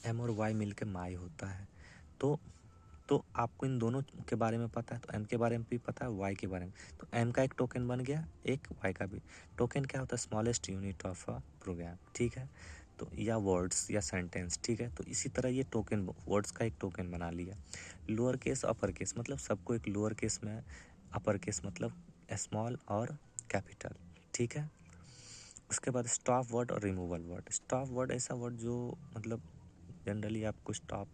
M और Y मिल के माई होता है। तो आपको इन दोनों के बारे में पता है, तो एम के बारे में भी पता है, वाई के बारे में। तो एम का एक टोकन बन गया, एक वाई का भी। टोकन क्या होता है? Smallest unit of a program, ठीक है। तो या वर्ड्स या सेंटेंस, ठीक है। तो इसी तरह ये टोकन, वर्ड्स का एक टोकन बना लिया। लोअर केस अपर केस, मतलब सबको एक लोअर केस में, अपर केस मतलब स्मॉल और कैपिटल, ठीक है। उसके बाद स्टॉप वर्ड और रिमूवल वर्ड। स्टॉप वर्ड ऐसा वर्ड जो मतलब जनरली आपको स्टॉप,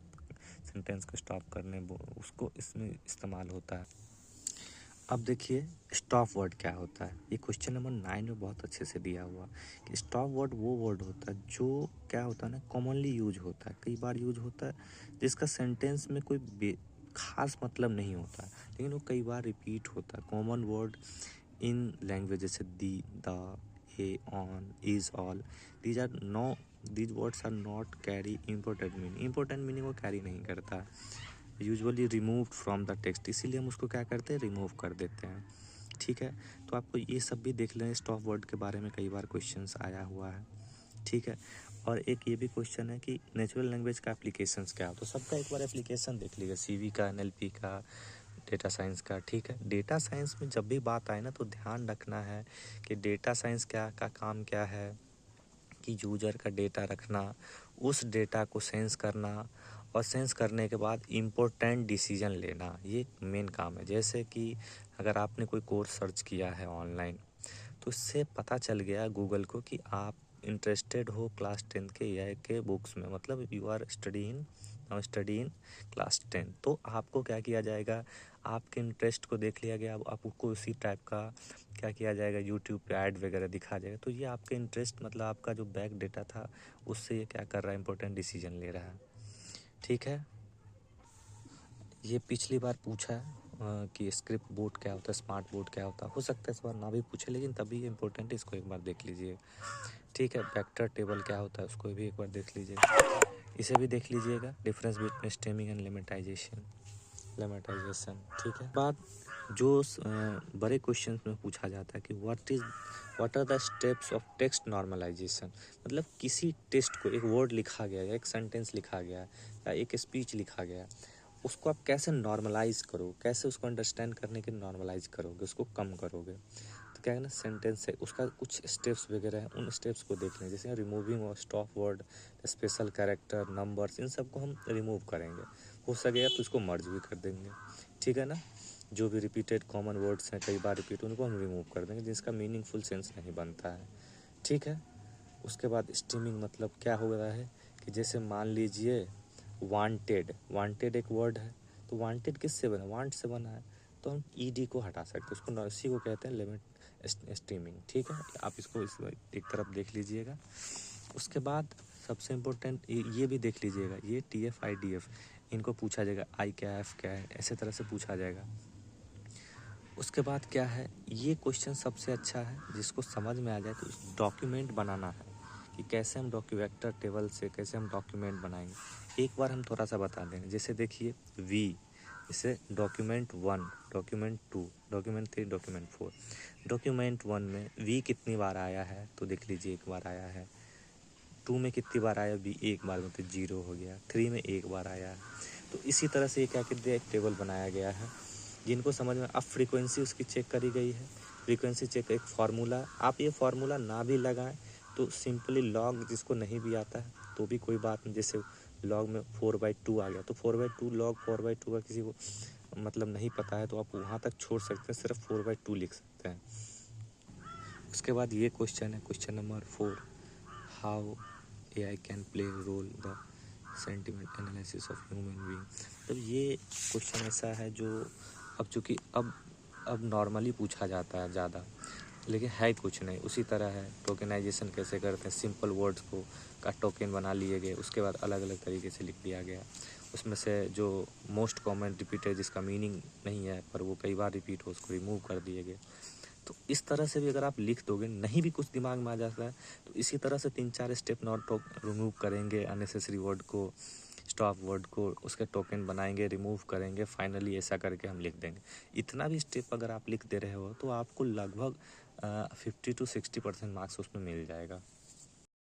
सेंटेंस को स्टॉप करने उसको इसमें इस्तेमाल होता है। अब देखिए स्टॉप वर्ड क्या होता है। ये क्वेश्चन नंबर 9 में बहुत अच्छे से दिया हुआ कि स्टॉप वर्ड वो वर्ड होता है जो क्या होता है ना, कॉमनली यूज होता है, कई बार यूज होता है, जिसका सेंटेंस में कोई खास मतलब नहीं होता है, लेकिन वो कई बार रिपीट होता है। कॉमन वर्ड इन लैंग्वेज जैसे the, the, a, on, is, all, these words are not carry important meaning. Important meaning वो कैरी नहीं करता है, usually removed from the text, इसीलिए हम उसको क्या करते हैं, रिमूव कर देते हैं, ठीक है। तो आपको ये सब भी देख लें, स्टॉप वर्ड के बारे में कई बार क्वेश्चंस आया हुआ है, ठीक है। और एक ये भी क्वेश्चन है कि नेचुरल लैंग्वेज का एप्लीकेशंस क्या हो, तो सबका एक बार एप्लीकेशन देख लीजिए, सीवी का, एनएलपी का, डेटा साइंस का, ठीक है। डेटा साइंस में जब भी बात आए ना तो ध्यान रखना है कि डेटा साइंस क्या का काम क्या है, कि यूजर का डेटा रखना, उस डेटा को सेंस करना, और सेंस करने के बाद इम्पोर्टेंट डिसीजन लेना, ये मेन काम है। जैसे कि अगर आपने कोई कोर्स सर्च किया है ऑनलाइन, तो इससे पता चल गया गूगल को कि आप इंटरेस्टेड हो क्लास 10 के या के बुक्स में, मतलब you are study in class 10, तो आपको क्या किया जाएगा, आपके इंटरेस्ट को देख लिया गया, अब आपको उसी टाइप का क्या किया जाएगा, यूट्यूब पे ऐड वगैरह दिखा जाएगा। तो ये आपके इंटरेस्ट, मतलब आपका जो बैक डेटा था, उससे ये क्या कर रहा है, इंपॉर्टेंट डिसीजन ले रहा है, ठीक है। ये पिछली बार पूछा है कि स्क्रिप्ट बोर्ड क्या होता है, स्मार्ट बोर्ड क्या होता है। हो सकता है इस बार ना भी पूछे, लेकिन तभी ये इंपॉर्टेंट है, इसको एक बार देख लीजिए, ठीक है। वेक्टर टेबल क्या होता है, उसको भी एक बार देख लीजिए, इसे भी देख लीजिएगा। Difference between stemming and lemmatisation, ठीक है। बाद जो बड़े क्वेश्चन में पूछा जाता है कि what are the steps of text normalisation, मतलब किसी टेक्स्ट को, एक वर्ड लिखा गया या एक सेंटेंस लिखा गया या एक स्पीच लिखा गया, उसको आप कैसे नॉर्मलाइज करो, कैसे उसको अंडरस्टैंड करने के नॉर्मलाइज करोगे, उसको कम करोगे। तो क्या है ना, सेंटेंस है उसका कुछ स्टेप्स वगैरह हैं, उन स्टेप्स को देख लें। जैसे रिमूविंग और stop word, special character, numbers, इन सबको हम रिमूव करेंगे। हो सकेगा तो इसको मर्ज भी कर देंगे, ठीक है ना। जो भी रिपीटेड कॉमन वर्ड्स हैं, कई बार रिपीट, उनको हम रिमूव कर देंगे, जिसका मीनिंगफुल सेंस नहीं बनता है, ठीक है। उसके बाद स्टीमिंग मतलब क्या हो रहा है कि जैसे मान लीजिए वांटेड एक वर्ड है, तो वांटेड किससे बना, वांट से बना है, तो हम ईडी को हटा सकते हैं, उसको इसी को कहते हैं लिमिट स्टीमिंग, ठीक है। आप इसको एक तरफ देख लीजिएगा। उसके बाद सबसे इम्पोर्टेंट ये भी देख लीजिएगा, ये TF IDF, इनको पूछा जाएगा, आई क्या एफ क्या है, ऐसे तरह से पूछा जाएगा। उसके बाद क्या है, ये क्वेश्चन सबसे अच्छा है, जिसको समझ में आ जाए तो डॉक्यूमेंट बनाना है, कि कैसे हम वेक्टर टेबल से कैसे हम डॉक्यूमेंट बनाएंगे। एक बार हम थोड़ा सा बता देंगे, जैसे देखिए वी, जैसे document 1, document 2, document 3, document 4। Document 1 में वी कितनी बार आया है, तो देख लीजिए एक बार आया है। 2 में कितनी बार आया, वी एक बार में, तो 0 हो गया। 3 में एक बार आया है। तो इसी तरह से ये क्या कर दिया, एक टेबल बनाया गया है, जिनको समझ में। अब फ्रीक्वेंसी उसकी चेक करी गई है, फ्रीक्वेंसी चेक एक फार्मूला, आप ये फार्मूला ना भी लगाएं तो सिंपली लॉग, जिसको नहीं भी आता है तो भी कोई बात नहीं, जैसे लॉग में 4/2 आ गया, तो 4/2 लॉग 4/2 का किसी को मतलब नहीं पता है, तो आप वहाँ तक छोड़ सकते हैं, सिर्फ 4/2 लिख सकते हैं। उसके बाद ये क्वेश्चन है, question number 4, how AI can play role the sentiment analysis of human being. मतलब ये क्वेश्चन ऐसा है जो अब चूँकि अब नॉर्मली पूछा जाता है ज़्यादा, लेकिन है कुछ नहीं, उसी तरह है। टोकेनाइजेशन कैसे करते हैं, सिंपल वर्ड्स को का टोकन बना लिए गए, उसके बाद अलग अलग तरीके से लिख दिया गया। उसमें से जो मोस्ट कॉमन रिपीट है, जिसका मीनिंग नहीं है पर वो कई बार रिपीट हो, उसको रिमूव कर दिए गए। तो इस तरह से भी अगर आप लिख दोगे, नहीं भी कुछ दिमाग में आ जाता है, तो इसी तरह से 3-4 स्टेप नोट रिमूव करेंगे, अननेसेसरी वर्ड को, स्टॉप वर्ड को, उसके टोकन बनाएंगे, रिमूव करेंगे, फाइनली ऐसा करके हम लिख देंगे। इतना भी स्टेप अगर आप लिख दे रहे हो तो आपको लगभग 50 to 60% मार्क्स उसमें मिल जाएगा।